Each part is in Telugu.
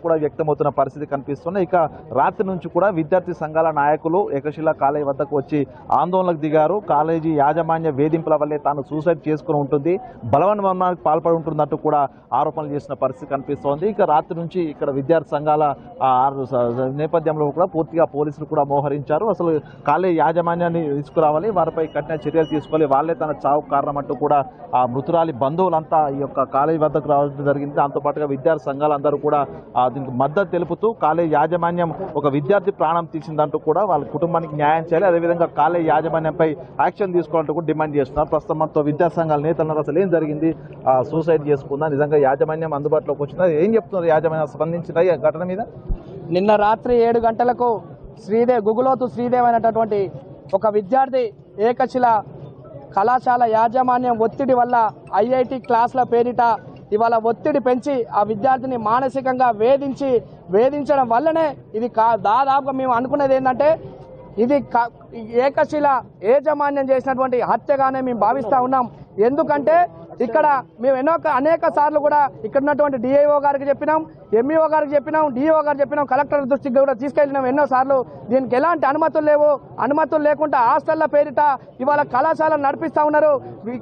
కూడా వ్యక్తమవుతున్న పరిస్థితి కనిపిస్తుంది. ఇక రాత్రి నుంచి కూడా విద్యార్థి సంఘాల నాయకులు ఏకశిలా కాలేజీ వద్దకు వచ్చి ఆందోళనకు దిగారు. కాలేజీ యాజమాన్య వేధింపుల వల్లే తాను సూసైడ్ చేసుకుని ఉంటుంది, బలవన్మరణానికి పాల్పడి ఉంటున్నట్టు కూడా ఆరోపణలు చేసిన పరిస్థితి కనిపిస్తోంది. ఇక రాత్రి నుంచి ఇక్కడ విద్యార్థి సంఘాల నేపథ్యంలో కూడా పూర్తిగా పోలీసులు కూడా మోహరించారు. అసలు కాలేజీ యాజమాన్యాన్ని తీసుకురావాలి, వారిపై కఠిన చర్యలు తీసుకోవాలి, వాళ్ళే తన చావు కారణం అంటూ కూడా ఆ మృతురాలి బంధువులంతా ఈ యొక్క కాలేజీ వద్దకు రావడం జరిగింది. దాంతోపాటుగా విద్యార్థి సంఘాలందరూ కూడా దీనికి మద్దతు తెలుపుతూ కాలేజీ యాజమాన్యం ఒక విద్యార్థి ప్రాణం తీసిందంటూ కూడా వాళ్ళ కుటుంబానికి న్యాయం చేయాలి, అదేవిధంగా కాలేజీ యాజమాన్యంపై యాక్షన్ తీసుకోవాలంటూ కూడా డిమాండ్ చేస్తున్నారు. ప్రస్తుతం మనతో విద్యార్థి సంఘాల నేతలు అసలు ఏం జరిగింది, సూసైడ్ చేసుకుందా, నిజంగా యాజమాన్యం అందుబాటులోకి వచ్చిందా, ఏం చెప్తున్నారు యాజమాన్యం స్పందించిన ఈ ఘటన మీద? నిన్న రాత్రి 7 గంటలకు గుగులోతు శ్రీదేవ్ అనేటటువంటి ఒక విద్యార్థి ఏకశిల కళాశాల యాజమాన్యం ఒత్తిడి వల్ల ఐఐటి క్లాసుల పేరిట ఇవాళ ఒత్తిడి పెంచి ఆ విద్యార్థిని మానసికంగా వేధించడం వల్లనే ఇది దాదాపుగా మేము అనుకునేది ఏంటంటే ఇది ఏకశిల యాజమాన్యం చేసినటువంటి హత్యగానే మేము భావిస్తూ ఉన్నాం. ఎందుకంటే ఇక్కడ మేము అనేక సార్లు కూడా ఇక్కడ ఉన్నటువంటి డిఐఓ గారికి చెప్పినాం, ఎంఈఓ గారికి చెప్పినాం, డిఓ గారికి చెప్పినాం, కలెక్టర్ దృష్టికి కూడా తీసుకెళ్ళినాం ఎన్నోసార్లు. దీనికి ఎలాంటి అనుమతులు లేవు, అనుమతులు లేకుండా హాస్టళ్ల పేరిట ఇవాళ కళాశాలలు నడిపిస్తూ ఉన్నారు.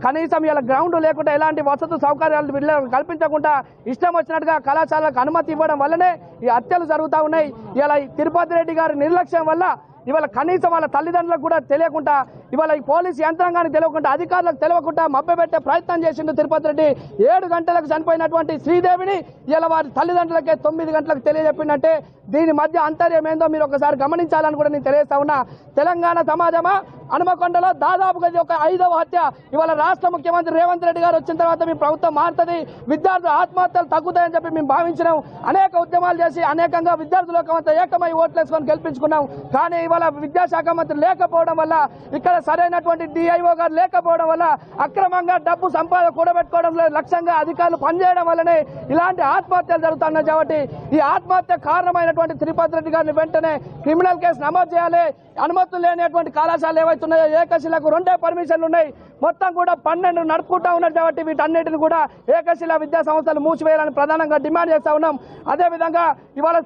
కనీసం ఇలా గ్రౌండ్ లేకుండా ఎలాంటి వసతి సౌకర్యాలు కల్పించకుండా ఇష్టం వచ్చినట్టుగా కళాశాలకు అనుమతి ఇవ్వడం వల్లనే ఈ హత్యలు జరుగుతూ ఉన్నాయి. ఇలా తిరుపతి రెడ్డి గారి నిర్లక్ష్యం వల్ల ఇవాళ కనీసం వాళ్ళ తల్లిదండ్రులకు కూడా తెలియకుండా, ఇవాళ ఈ పోలీసు యంత్రాంగానికి తెలియకుండా, అధికారులకు తెలియకుండా మభ్యపెట్టే ప్రయత్నం చేసిండు తిరుపతి రెడ్డి. 7 గంటలకు చనిపోయినటువంటి శ్రీదేవిని ఇలా వారి తల్లిదండ్రులకే 9 గంటలకు తెలియజెప్పిందంటే దీని మధ్య అంతర్యం ఏందో మీరు ఒకసారి గమనించాలని కూడా నేను తెలియజేస్తా ఉన్నా. తెలంగాణ సమాజమా హనుమకొండలో దాదాపుగా ఇది ఒక 5వ హత్య. ఇవాళ రాష్ట్ర ముఖ్యమంత్రి రేవంత్ రెడ్డి గారు వచ్చిన తర్వాత మీ ప్రభుత్వం మారుతుంది, విద్యార్థులు ఆత్మహత్యలు తగ్గుతాయని చెప్పి మేము భావించినాం. అనేక ఉద్యమాలు చేసి అనేకంగా విద్యార్థులకు అంతా ఏకమై ఓట్లేసుకొని గెలిపించుకున్నాం. కానీ ఇవాళ విద్యాశాఖ మంత్రి లేకపోవడం వల్ల, ఇక్కడ సరైనటువంటి డిఐఓ గారు లేకపోవడం వల్ల, అక్రమంగా డబ్బు సంపాదన కూడబెట్టుకోవడంలో లక్ష్యంగా అధికారులు పనిచేయడం వల్లనే ఇలాంటి ఆత్మహత్యలు జరుగుతున్నాయి. కాబట్టి ఈ ఆత్మహత్య కారణమైనటువంటి తిరుపతి రెడ్డి గారిని వెంటనే క్రిమినల్ కేసు నమోదు చేయాలి. అనుమతులు లేనటువంటి కళాశాలలు ఏవైతున్నాయో ఏకశిలకు 2 పర్మిషన్లు ఉన్నాయి, మొత్తం కూడా 12 నడుపుకుంటా ఉన్నారు. కాబట్టి వీటన్నిటిని కూడా ఏకశిల విద్యా సంస్థలు మూసివేయాలని ప్రధానంగా డిమాండ్ చేస్తా ఉన్నాం. అదేవిధంగా ఇవాళ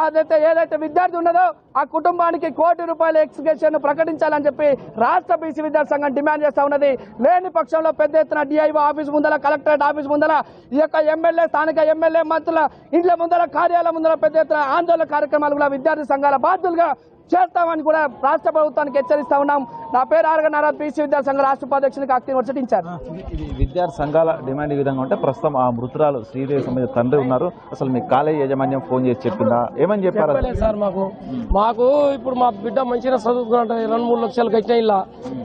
ఏదైతే విద్యార్థి ఉన్నదో ఆ కుటుంబానికి ₹1 కోటి ఎక్స్గ్రేషన్ ప్రకటించాలని చెప్పి రాష్ట్ర బీసీ విద్యార్థి సంఘం డిమాండ్ చేస్తా ఉన్నది. లేని పక్షంలో పెద్ద ఎత్తున డిఐఓ ఆఫీస్ ముందర, కలెక్టరేట్ ఆఫీస్ ముందర, ఈ యొక్క ఎమ్మెల్యే, స్థానిక ఎమ్మెల్యే, మంత్రుల ఇండ్ల ముందర, కార్యాలయం ముందర పెద్ద ఎత్తున ఆందోళన కార్యక్రమాలు కూడా విద్యార్థి సంఘాల బాధ్యులుగా చేస్తామని కూడా రాష్ట్ర ప్రభుత్వానికి హెచ్చరిస్తా ఉన్నాం. నా పేరు ఆర్గ నారాయణ, బీసీ విద్యార్థి సంఘ రాష్ట్ర ఉపాధ్యక్షునికి అక్తి యూనివర్సిటీ ఇన్ఛార్జ్. విద్యార్థి సంఘాల డిమాండ్ ఈ విధంగా ఉంటే ప్రస్తుతం ఆ మృతురాలు శ్రీదేవి సంబంధించిన తండ్రి ఉన్నారు. అసలు మీ కాలేజీ యాజమాన్యం ఫోన్ చేసి చెప్పిందా, ఏమని చెప్పారు సార్? మాకు ఇప్పుడు మా బిడ్డ మంచిగా చదువుకుంటా 2-3 లక్షలు కట్టినా, ఇలా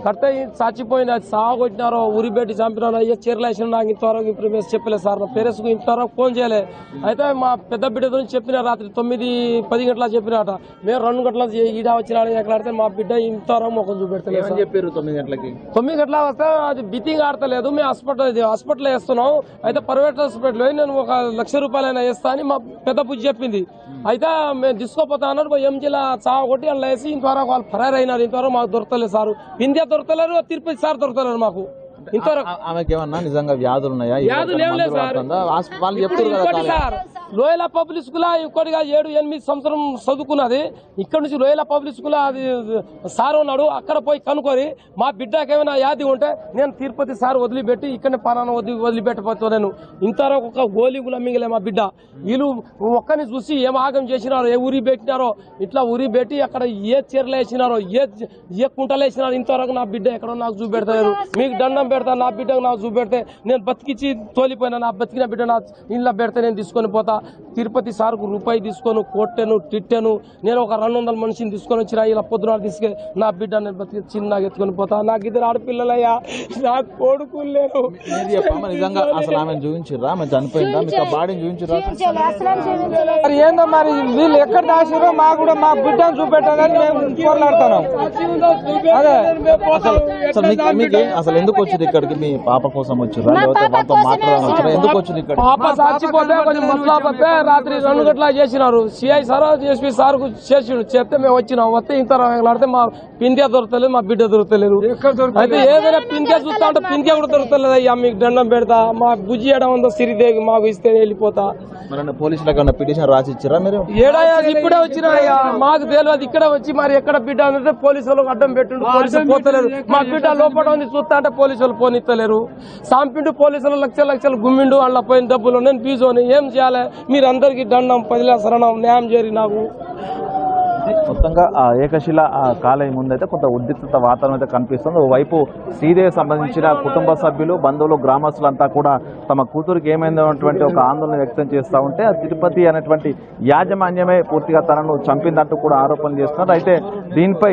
కడితే చచ్చిపోయింది, అది సాగు కొట్టినారో ఊరి పెట్టి చంపినారో అయ్యే చీరలు వేసిన నాకు ఇంతవరకు ఇప్పుడు చెప్పలేదు సార్. నా పేరెస్కు ఇంతవరకు ఫోన్ చేయలే. అయితే మా పెద్ద బిడ్డ గురించి చెప్పిన రాత్రి 9-10 గంటల చెప్పినట, మేము 2 గంటల ఈడ వచ్చినా ఎక్కడాడితే మా బిడ్డ ఇంతవరకు మొక్కలు చూపెడతలేదు. చెప్పారు 9 గంటలకి 9 గంటల వస్తే అది బితింగ్ ఆడతలేదు. మేము హాస్పిటల్ వేస్తున్నాం. అయితే ప్రైవేట్ హాస్పిటల్ నేను ₹1,00,000 వేస్తా అని మా పెద్ద బుజ్జి చెప్పింది. అయితే మేము తీసుకోపోతా అన్నారు. ఎంజిలా చావ కొట్టి అలా వేసి ఇంతవరకు వాళ్ళు ఫరారు అయినారు. ఇంతవరకు మాకు దొరకలేదు సార్. వింధ్య దొరకలేరు, తిరుపతి సార్ దొరకలేరు మాకు. ఆమెకి ఏమన్నా నిజంగా వ్యాధులు ఉన్నాయా? వ్యాధులు ఏం లేదు సార్. వాళ్ళు చెప్తారు సార్ లోయల పబ్లిక్ స్కూల్ ఇంకోటిగా 7-8 సంవత్సరం చదువుకున్నది. ఇక్కడ నుంచి లోయల పబ్లిక్ స్కూల్ అది సార్ ఉన్నాడు, అక్కడ పోయి కనుక్కొని మా బిడ్డకి ఏమైనా వ్యాధి ఉంటే నేను తిరుపతి సార్ వదిలిపెట్టి ఇక్కడనే పనాన వదిలిపెట్టబోతా. నేను ఇంతవరకు ఒక గోళీ కూడా మింగలే మా బిడ్డ. వీళ్ళు ఒక్కని చూసి ఏం ఆగం చేసినారో, ఏ ఊరి పెట్టినారో, ఇట్లా ఊరి పెట్టి అక్కడ ఏ చీరలు వేసినారో, ఏ కుంటలు వేసినారో ఇంతవరకు నా బిడ్డ ఎక్కడో నాకు చూపెడతారు. మీకు దండం పెడతా, నా బిడ్డకు నాకు చూపెడితే నేను బతికిచ్చి తోలిపోయినా, నా బతికిన బిడ్డ నా ఇంట్లో పెడితే నేను తీసుకొని పోతా. తిరుపతి సార్కు రూపాయి తీసుకొని కొట్టెను, తిట్టెను. నేను ఒక 200 మనిషిని తీసుకొని వచ్చిన, ఇలా పొద్దున తీసుకు నా బిడ్డ నేను బతికి చిన్నగా ఎత్తుకొని పోతా. నాకు 2 ఆడపిల్లలయ్యా, నాకు కొడుకులు లేరు. నిజంగా అసలు ఆమె చూపించిర్రా? ఆమె చనిపోయిందా? మీకు బాడీని చూపించిర్రా? మరి ఏందో మరి వీళ్ళు ఎక్కడ దాచిరో మాకు కూడా మా బిడ్డను చూపెట్టాలని మేము పోరాడుతున్నాం. అదే అసలు ఎందుకు వచ్చింది ఇక్కడికి? మీ పాప కోసం వచ్చిర్రా? లేకపోతే వాళ్ళతో మాట్లాడాలని వచ్చారా? ఎందుకు వచ్చింది ఇక్కడ? పాప చచ్చిపోతే కొంచెం మసలాప చెప్తే రాత్రి 2 గంటల చేసినారు. సిఐ సార్ ఎస్పీ సార్ చేసిండు. చెప్తే మేము వచ్చినాం. వస్తే ఇంత ఆడితే మా పిండియా దొరకలేదు, మా బిడ్డ దొరకలేరు. అయితే ఏదైనా పిండియా చూస్తా ఉంటే పిండియా కూడా దొరకలేదు. అయ్యా మీకు దండం పెడతా, మా బుజ్జి ఏడా ఉందో సిరిదేవి మాకు ఇస్తే వెళ్ళిపోతా. పోలీసులకు పిటిషన్ రాసి ఇచ్చారా మీరు? ఏడయ్యా ఇప్పుడే వచ్చినాయ్యా, మాకు తెలియదు. ఇక్కడ వచ్చి మరి ఎక్కడ బిడ్డ అంటే పోలీసులకు అడ్డం పెట్టిండు. పోలీసులు పోతలేరు. మా బిడ్డ లోపల ఉంది చూస్తా అంటే పోలీసులు పోనిస్తలేరు. సాంపిండు పోలీసులు లక్షలు గుమ్మిండు. అందులో పోయిన డబ్బులు నేను ఫీజుని ఏం చేయాలి? మీరు అందరికీ దండం 10 లక్షల శరణం న్యాయం చేరి నాకు. మొత్తంగా ఆ ఏకశిల కాలేజీ ముందైతే కొంత ఉద్రిక్తత వాతావరణం అయితే కనిపిస్తుంది. ఓవైపు శ్రీదేవి సంబంధించిన కుటుంబ సభ్యులు, బంధువులు, గ్రామస్తులంతా కూడా తమ కూతురికి ఏమైనటువంటి ఒక ఆందోళన వ్యక్తం చేస్తూ ఉంటే ఆ తిరుపతి అనేటువంటి యాజమాన్యమే పూర్తిగా తనను చంపిందంటూ కూడా ఆరోపణలు చేస్తున్నారు. అయితే దీనిపై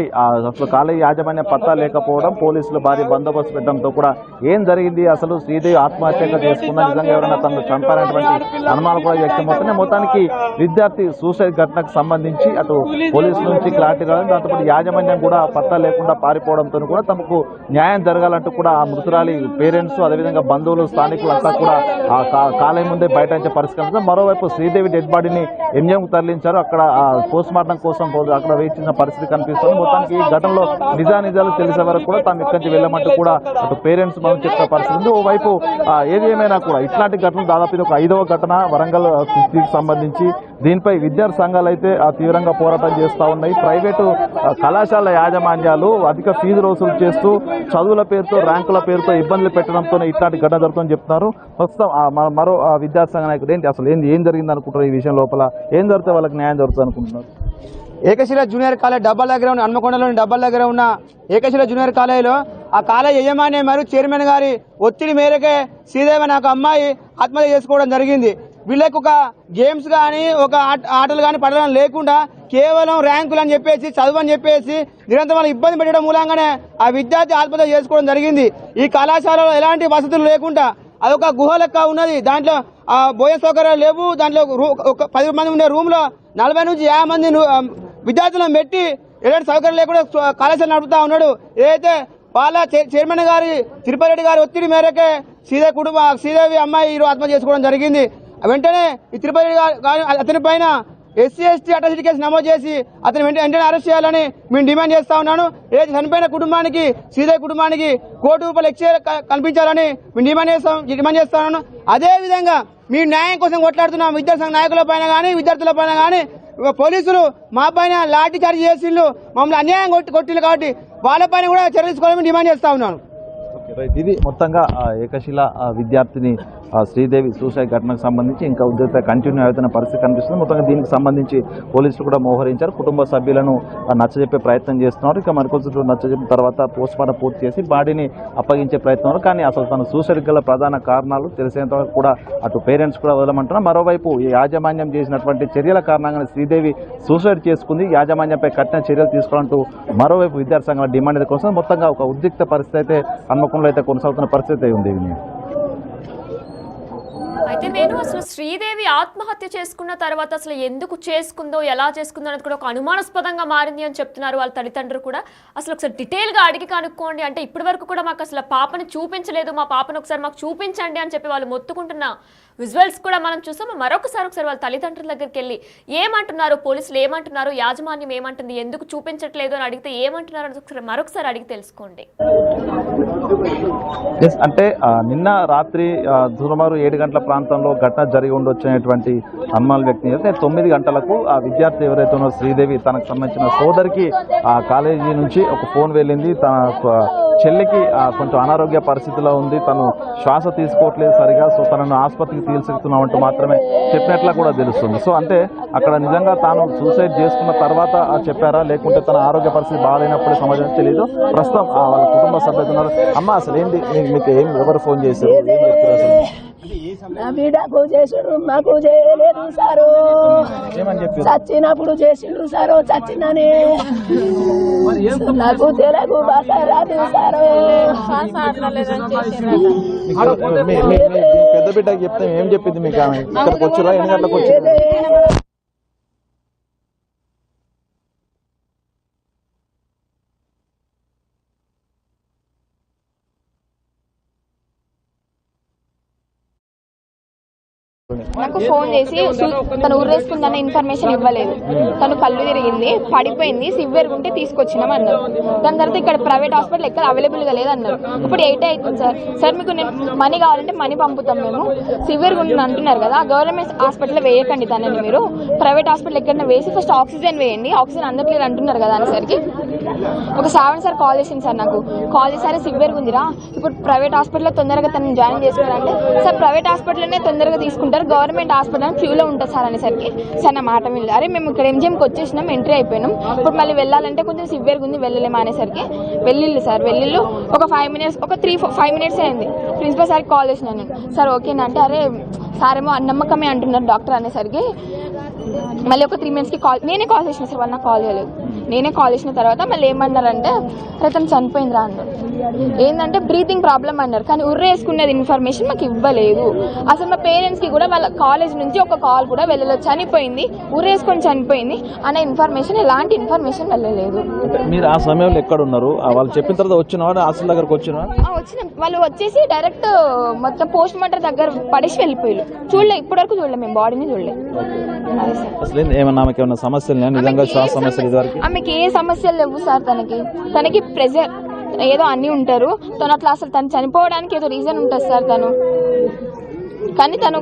అసలు కాలేజీ యాజమాన్యం పత్తా లేకపోవడం, పోలీసులు భారీ బందోబస్తు పెట్టడంతో కూడా ఏం జరిగింది, అసలు శ్రీదేవి ఆత్మహత్యగా చేసుకున్నా, నిజంగా ఎవరైనా తనను చంపారనేటువంటి అనుమానాలు కూడా వ్యక్తమవుతున్నాయి. మొత్తానికి విద్యార్థి సూసైడ్ ఘటనకు సంబంధించి అటు పోలీసుల నుంచి క్లారిటీ రావడం, దాంతోపాటు యాజమాన్యం కూడా పత్తా లేకుండా పారిపోవడంతో కూడా తమకు న్యాయం జరగాలంటూ కూడా ఆ మృతురాలి పేరెంట్స్, అదేవిధంగా బంధువులు, స్థానికులు అంతా కూడా ఆ కాలేజీ ముందే బైఠాయించే పరిస్థితి. మరోవైపు శ్రీదేవి డెడ్ బాడీని ఎంజిఎంకు తరలించారు. అక్కడ పోస్ట్ మార్టం కోసం అక్కడ వేచిన పరిస్థితి కనిపిస్తుంది. మొత్తానికి ఈ ఘటనలో నిజానిజాలు తెలిసే వరకు కూడా తాము ఇక్కడి నుంచి వెళ్ళమంటూ కూడా అటు పేరెంట్స్ మనం చెప్పే పరిస్థితి ఉంది. ఓవైపు ఏది ఏమైనా కూడా ఇట్లాంటి ఘటనలు దాదాపు ఇది ఒక 5వ ఘటన వరంగల్ సిటీకి సంబంధించి. దీనిపై విద్యార్థి సంఘాలు అయితే తీవ్రంగా పోరాటం చేస్తూ ఉన్నాయి. ప్రైవేటు కళాశాల యాజమాన్యాలు అధిక ఫీజు వసూలు చేస్తూ చదువుల పేరుతో, ర్యాంకుల పేరుతో ఇబ్బందులు పెట్టడంతో ఇట్లాంటి ఘటన జరుగుతుందని చెప్తున్నారు. ప్రస్తుతం మరో విద్యార్థి సంఘ నాయకుడు ఏంటి అసలు ఏం జరిగింది అనుకుంటారు? ఈ విషయం లోపల ఏం జరిగితే వాళ్ళకి న్యాయం జరుగుతుంది అనుకుంటున్నారు? ఏకశిల జూనియర్ కాలేజ్ డబ్బాల దగ్గర ఉన్న హన్మకొండలోని డబ్బాల దగ్గర ఉన్న ఏకశిల జూనియర్ కాలేజీలో ఆ కాలేజ్ యజమాని మరియు చైర్మన్ గారి ఒత్తిడి మేరకే శ్రీదేవి నాకు అమ్మాయి ఆత్మహత్య చేసుకోవడం జరిగింది. వీళ్ళకి ఒక గేమ్స్ కానీ, ఒక ఆటలు కానీ పడడం లేకుండా కేవలం ర్యాంకులు అని చెప్పేసి, చదువు అని చెప్పేసి నిరంతరం వాళ్ళు ఇబ్బంది పెట్టడం మూలంగానే ఆ విద్యార్థి ఆత్మహత్య చేసుకోవడం జరిగింది. ఈ కళాశాలలో ఎలాంటి వసతులు లేకుండా అదొక గుహ లెక్క ఉన్నది. దాంట్లో భోజన సౌకర్యాలు లేవు. దాంట్లో ఒక 10 మంది ఉండే రూమ్ లో 40 నుంచి 50 మంది విద్యార్థులను పెట్టి ఎలాంటి సౌకర్యం లేకుండా కళాశాల నడుపుతా ఉన్నాడు. ఏదైతే వాళ్ళ చైర్మన్ గారి తిరుపతి రెడ్డి గారి ఒత్తిడి మేరకే శ్రీదేవి అమ్మాయి ఈరోజు ఆత్మహత్య చేసుకోవడం జరిగింది. వెంటనే ఈ తిరుపతి రెడ్డి గారు అతని పైన SC ST అట్రాసిటీ కేసు నమోదు చేసి అతను వెంటనే అరెస్ట్ చేయాలని మేము డిమాండ్ చేస్తా ఉన్నాను. ఏదైతే చనిపోయిన కుటుంబానికి, శ్రీదేవి కుటుంబానికి ₹1 కోటి ఎక్స్చేంజ్ కల్పించాలని మేము డిమాండ్ చేస్తాను. అదేవిధంగా మీ న్యాయం కోసం కొట్లాడుతున్నాం. విద్యార్థి సంఘ నాయకుల పైన కానీ, విద్యార్థుల పైన కానీ పోలీసులు మా పైన లాఠీ చార్జ్ చేసిండ్రు, మమ్మల్ని అన్యాయం కొట్టిండ్రు. కాబట్టి వాళ్ళపైన కూడా చర్య తీసుకోవాలని డిమాండ్ చేస్తా ఉన్నాను. ఇది మొత్తంగా ఏకశిల విద్యార్థిని శ్రీదేవి సూసైడ్ ఘటనకు సంబంధించి ఇంకా ఉద్రిక్తత కంటిన్యూ అవుతున్న పరిస్థితి కనిపిస్తుంది. మొత్తంగా దీనికి సంబంధించి పోలీసులు కూడా మోహరించారు. కుటుంబ సభ్యులను నచ్చజెప్పే ప్రయత్నం చేస్తున్నారు. ఇక మరికొంచెం నచ్చజెప్పిన తర్వాత పోస్ట్ మార్టం పూర్తి చేసి బాడీని అప్పగించే ప్రయత్నం. కానీ అసలు తన సూసైడ్ గల ప్రధాన కారణాలు తెలిసేంత వరకు కూడా అటు పేరెంట్స్ కూడా వదలమంటున్నారు. మరోవైపు ఈ యాజమాన్యం చేసినటువంటి చర్యల కారణంగా శ్రీదేవి సూసైడ్ చేసుకుంది, యాజమాన్యంపై కఠిన చర్యలు తీసుకోవాలంటూ మరోవైపు విద్యార్థి సంఘాల డిమాండ్ కోసం మొత్తంగా ఒక ఉద్రిక్త పరిస్థితి అయితే హన్మకొండలో అయితే కొనసాగుతున్న పరిస్థితి ఉంది. అయితే నేను అసలు శ్రీదేవి ఆత్మహత్య చేసుకున్న తర్వాత అసలు ఎందుకు చేసుకుందో, ఎలా చేసుకుందో అనేది కూడా ఒక అనుమానాస్పదంగా మారింది అని చెప్తున్నారు వాళ్ళ తల్లిదండ్రులు కూడా. అసలు ఒకసారి డీటెయిల్గా అడిగి కనుక్కోండి అంటే ఇప్పటి వరకు కూడా మాకు అసలు పాపని చూపించలేదు, మా పాపను ఒకసారి మాకు చూపించండి అని చెప్పి వాళ్ళు మొత్తుకుంటున్న విజువల్స్ కూడా మనం చూసాం. ఒకసారి వాళ్ళ తల్లిదండ్రుల దగ్గరికి వెళ్ళి ఏమంటున్నారు, పోలీసులు ఏమంటున్నారు, యాజమాన్యం ఏమంటుంది, ఎందుకు చూపించట్లేదు అని అడిగితే ఏమంటున్నారు అని మరొకసారి అడిగి తెలుసుకోండి. అంటే నిన్న రాత్రి సుమారు 7 గంటల ప్రాంతంలో ఘటన జరిగి ఉండొచ్చినటువంటి అనుమానాలు వ్యక్తం చేస్తే 9 గంటలకు ఆ విద్యార్థి ఎవరైతే ఉన్నారో శ్రీదేవి తనకు సంబంధించిన సోదరికి ఆ కాలేజీ నుంచి ఒక ఫోన్ వెళ్ళింది. తన చెల్లికి కొంచెం అనారోగ్య పరిస్థితిలో ఉంది, తను శ్వాస తీసుకోవట్లేదు సరిగా, సో తనను ఆసుపత్రికి తీసుకెళ్తున్నామంటూ మాత్రమే చెప్పినట్లా కూడా తెలుస్తుంది. సో అంటే అక్కడ నిజంగా తాను సూసైడ్ చేసుకున్న తర్వాత చెప్పారా, లేకుంటే తన ఆరోగ్య పరిస్థితి బాగాలేనప్పుడే సమాజం తెలియదు. ప్రస్తుతం వాళ్ళ కుటుంబ సభ్యులు ఉన్నారు. అమ్మ అసలు ఏంటి మీకు ఎవరు ఫోన్ చేశారు, ఏం చెప్తారు అసలు? నా బిడ్డకు చేసుడు మాకు చేయలేదు సారు, చచ్చినప్పుడు చేసిండ్రు సారు, చచ్చినని నాకు తెలుగు భాష రాదు సారు. పెద్ద బిడ్డకి చెప్తే ఏం చెప్పింది మీకు? ఇక్కడికి వచ్చారా? ఎన్ని గంటలకు వచ్చారు? నాకు ఫోన్ చేసి తను ఉరేసుకుందన్న ఇన్ఫర్మేషన్ ఇవ్వలేదు. తను కళ్ళు తిరిగింది, పడిపోయింది, సివియర్ ఉంటే తీసుకొచ్చినాం అన్నారు. దాని తర్వాత ఇక్కడ ప్రైవేట్ హాస్పిటల్ ఎక్కడ అవైలబుల్గా లేదన్నారు. ఇప్పుడు 8 అవుతుంది సార్ మీకు నేను మనీ కావాలంటే మనీ పంపుతాం, మేము సివియర్ ఉంటుంది అంటున్నారు కదా, గవర్నమెంట్ హాస్పిటల్లో వేయకండి తనని, మీరు ప్రైవేట్ హాస్పిటల్ ఎక్కడైనా వేసి ఫస్ట్ ఆక్సిజన్ వేయండి, ఆక్సిజన్ అందట్లేదు అంటున్నారు కదా అనేసరికి ఒక 7 సార్ కాల్ చేసింది సార్. నాకు కాల్ చేసారే సివియర్గా ఉందిరా, ఇప్పుడు ప్రైవేట్ హాస్పిటల్లో తొందరగా తనని జాయిన్ చేసుకున్నారంటే సార్ ప్రైవేట్ హాస్పిటల్లోనే తొందరగా తీసుకుంటారు, గవర్నమెంట్ హాస్పిటల్ క్యూలో ఉంటుంది సార్ అనేసరికి సార్ నా మాట వినలేదు. అరే మేము ఇక్కడ ఎంజిఎంకి వచ్చేసినాం, ఎంట్రీ అయిపోయినాం, ఇప్పుడు మళ్ళీ వెళ్ళాలంటే కొంచెం సివియర్గా ఉంది వెళ్ళలేము అనేసరికి వెళ్ళిళ్ళు సార్. వెళ్ళిళ్ళు ఒక 5 మినిట్స్, ఒక 3-5 మినిట్స్ అయింది. ప్రిన్సిపల్ సార్కి కాల్ చేసినాను నేను, సార్ ఓకేనా అంటే అరే సార్ ఏమో నమ్మకమే అంటున్నారు డాక్టర్ అనేసరికి మళ్ళీ ఒక 3 మినిట్స్కి నేనే కాల్ చేసిన సార్, వాళ్ళు నాకు కాల్ చేయలేదు. నేనే కాల్ చేసిన తర్వాత మళ్ళీ ఏమన్నారంటే తను చనిపోయిందిరా అన్నారు. ఏంటంటే బ్రీతింగ్ ప్రాబ్లం అన్నారు, కానీ ఉర్రేసుకునేది ఇన్ఫర్మేషన్ మాకు ఇవ్వలేదు. అసలు మా పేరెంట్స్కి కూడా వాళ్ళ కాలేజ్ నుంచి ఒక కాల్ కూడా వెళ్ళలేదు, చనిపోయింది ఉర్రేసుకొని చనిపోయింది అనే ఇన్ఫర్మేషన్, ఎలాంటి ఇన్ఫర్మేషన్ వెళ్ళలేదు. మీరు ఆ సమయంలో ఎక్కడ ఉన్నారు? వాళ్ళు చెప్పిన తర్వాత వచ్చిన హాస్టల్ దగ్గరకు వచ్చిన వాళ్ళు వచ్చేసి డైరెక్ట్ మొత్తం పోస్ట్ మార్టం దగ్గర పడేసి వెళ్ళిపోయారు. చూడలే, ఇప్పటివరకు చూడలే, మేము బాడీని చూడలేదు. అసలు ఏమన్నా సమస్యలు నిజంగా శ్వాస సమస్యలు ఇదివరకు ఆమెకి ఏ సమస్యలు లేవు సార్. తనకి ప్రెజర్ ఏదో అన్నీ ఉంటారు, తను అట్లా అసలు తను చనిపోవడానికి ఏదో రీజన్ ఉంటుంది సార్ కానీ తను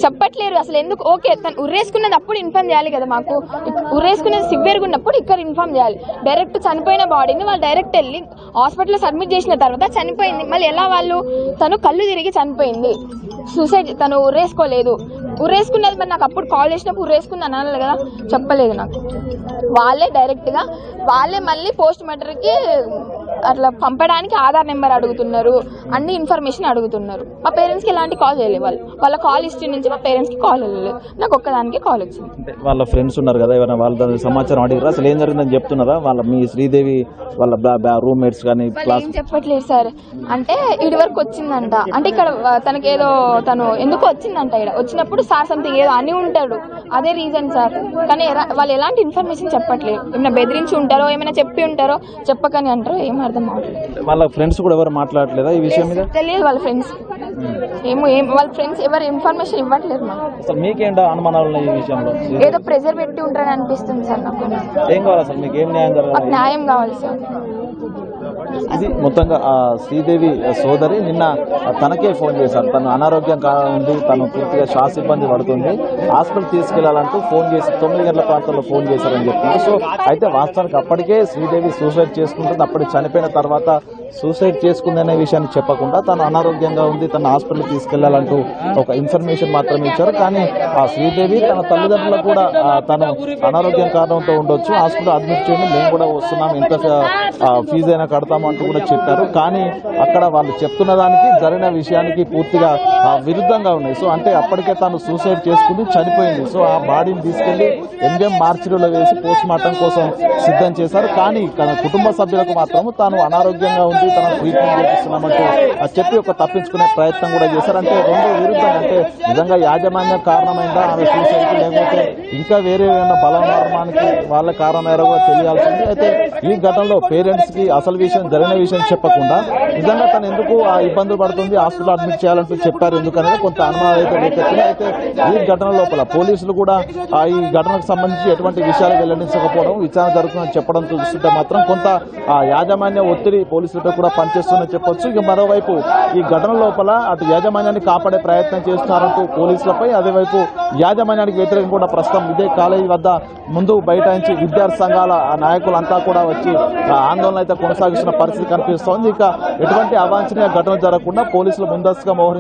చెప్పట్లేరు అసలు ఎందుకు. ఓకే తను ఉర్రేసుకున్నది అప్పుడు ఇన్ఫార్మ్ చేయాలి కదా, మాకు ఉర్రేసుకున్నది సివియర్గా ఉన్నప్పుడు ఇక్కడ ఇన్ఫార్మ్ చేయాలి. డైరెక్ట్ చనిపోయిన బాడీని వాళ్ళు డైరెక్ట్ వెళ్ళి హాస్పిటల్లో సబ్మిట్ చేసిన తర్వాత చనిపోయింది, మళ్ళీ ఎలా వాళ్ళు తను కళ్ళు తిరిగి చనిపోయింది, సూసైడ్, తను ఉర్రేసుకోలేదు. ఉర్రేసుకున్నది మరి నాకు అప్పుడు కాల్ చేసినప్పుడు ఉర్రేసుకుంది అనాలి కదా, చెప్పలేదు నాకు. వాళ్ళే డైరెక్ట్గా మళ్ళీ పోస్ట్ మార్టంకి అట్లా పంపడానికి ఆధార్ నెంబర్ అడుగుతున్నారు, అన్ని ఇన్ఫర్మేషన్ అడుగుతున్నారు. మా పేరెంట్స్కి ఎలాంటి కాల్ చేయలేదు, వాళ్ళ కాల్ హిస్టరీ నుంచి మా పేరెంట్స్కి కాల్ వెళ్ళలేదు, నాకు ఒక్కదానికి కాల్ వచ్చింది. వాళ్ళ ఫ్రెండ్స్ ఉన్నారు కదా, ఏమైనా వాళ్ళ సమాచారం అడిగారా? అసలు ఏం జరిగిందని చెప్తున్నారా వాళ్ళ మీ శ్రీదేవి వాళ్ళ రూమ్మేట్స్ కానీ? ఏం చెప్పట్లేదు సార్. అంటే ఇడి వరకు వచ్చిందంట, అంటే ఇక్కడ తనకేదో తను ఎందుకు వచ్చిందంట, ఇక్కడ వచ్చినప్పుడు సార్ సంథింగ్ ఏదో అని ఉంటాడు, అదే రీజన్ సార్. కానీ వాళ్ళు ఎలాంటి ఇన్ఫర్మేషన్ చెప్పట్లేదు, ఏమైనా బెదిరించి ఉంటారో ఏమైనా చెప్పి ఉంటారో చెప్పకని అంటారో ఏం అర్థం అవ్వట్లేదు. వాళ్ళ ఫ్రెండ్స్ కూడా ఎవరు మాట్లాడలేదా ఈ విషయం మీద? తెలియదు వాళ్ళ ఫ్రెండ్స్ వాళ్ళ ఫ్రెండ్స్ ఎవరు ఇన్ఫర్మేషన్ ఇవ్వట్లేదు మాకు. అసలు మీకేంటో అనుమానాలు ఉన్నాయి ఈ విషయంలో? ఏదో ప్రెజర్ పెట్టి ఉంటారని అనిపిస్తుంది సార్ నాకు. ఏం కావాలి అసలు మీకు? ఏం న్యాయం జరగాలి? మాకు న్యాయం కావాలి సార్. ఇది మొత్తంగా శ్రీదేవి సోదరి నిన్న తనకే ఫోన్ చేశారు, తను అనారోగ్యం ఉంది, తను పూర్తిగా శ్వాస ఇబ్బంది పడుతుంది, హాస్పిటల్ తీసుకెళ్లాలంటూ ఫోన్ చేసి 9 గంటల ప్రాంతంలో ఫోన్ చేశారని చెప్తున్నారు. సో అయితే వాస్తవానికి అప్పటికే శ్రీదేవి సూసైడ్ చేసుకుంటుంది, అప్పటికి చనిపోయిన తర్వాత సూసైడ్ చేసుకుంది అనే విషయాన్ని చెప్పకుండా తను అనారోగ్యంగా ఉంది, తన హాస్పిటల్ తీసుకెళ్లాలంటూ ఒక ఇన్ఫర్మేషన్ మాత్రమే ఇచ్చారు. కానీ ఆ శ్రీదేవి తన తల్లిదండ్రులకు కూడా తను అనారోగ్యం కారణంతో ఉండొచ్చు, హాస్పిటల్ అడ్మిట్ చేయండి, మేము కూడా వస్తున్నాం, ఎంత ఫీజు అయినా కడతాము అంటూ కూడా చెప్పారు. కానీ అక్కడ వాళ్ళు చెప్తున్న దానికి జరిగిన విషయానికి పూర్తిగా విరుద్ధంగా ఉన్నాయి. సో అంటే అప్పటికే తాను సూసైడ్ చేసుకుని చనిపోయింది. సో ఆ బాడీని తీసుకెళ్లి ఎంజిఎం మార్చిలో వేసి పోస్ట్ మార్టం కోసం సిద్ధం చేశారు. కానీ తన కుటుంబ సభ్యులకు మాత్రం తాను అనారోగ్యంగా ఉంది, తన ట్రీట్మెంట్ చేపిస్తున్నామంటూ చెప్పి ఒక తప్పించుకునే ప్రయత్నం కూడా చేశారు. అంటే రెండు విరుద్ధంగా, అంటే నిజంగా యాజమాన్యం కారణమైందా ఆమె సూసైడ్కి, లేకపోతే ఇంకా వేరే ఏమైనా బలమార్మానికి వాళ్ళ కారణమేరో కూడా తెలియాల్సింది. అయితే ఈ ఘటనలో పేరెంట్స్ కి అసలు విషయం జరిగిన విషయం చెప్పకుండా నిజంగా తను ఎందుకు ఆ ఇబ్బందులు పడుతుంది, హాస్పిటల్ అడ్మిట్ చేయాలంటూ చెప్పారు ఎందుకనేది కొంత అనుమానం అయితే రేకెత్తింది. అయితే ఈ ఘటన లోపల పోలీసులు కూడా ఈ ఘటనకు సంబంధించి ఎటువంటి విషయాలు వెల్లడించకపోవడం, విచారణ జరుగుతుందని చెప్పడం చూస్తుంటే మాత్రం కొంత యాజమాన్య ఒత్తిడి పోలీసులపై కూడా పనిచేస్తుందని చెప్పొచ్చు. ఇక మరోవైపు ఈ ఘటన లోపల అటు యాజమాన్యాన్ని కాపాడే ప్రయత్నం చేస్తున్నారంటూ పోలీసులపై, అదేవైపు యాజమాన్యానికి వ్యతిరేకంగా కూడా ప్రస్తుతం ఇదే కాలేజీ వద్ద ముందు బైఠాయించి విద్యార్థి సంఘాల నాయకులంతా కూడా వచ్చి ఆందోళన అయితే కొనసాగిస్తున్న పరిస్థితి కనిపిస్తోంది. ఇక ఎటువంటి అవాంఛనీయ ఘటన జరగకుండా పోలీసులు ముందస్తుగా మోహరించి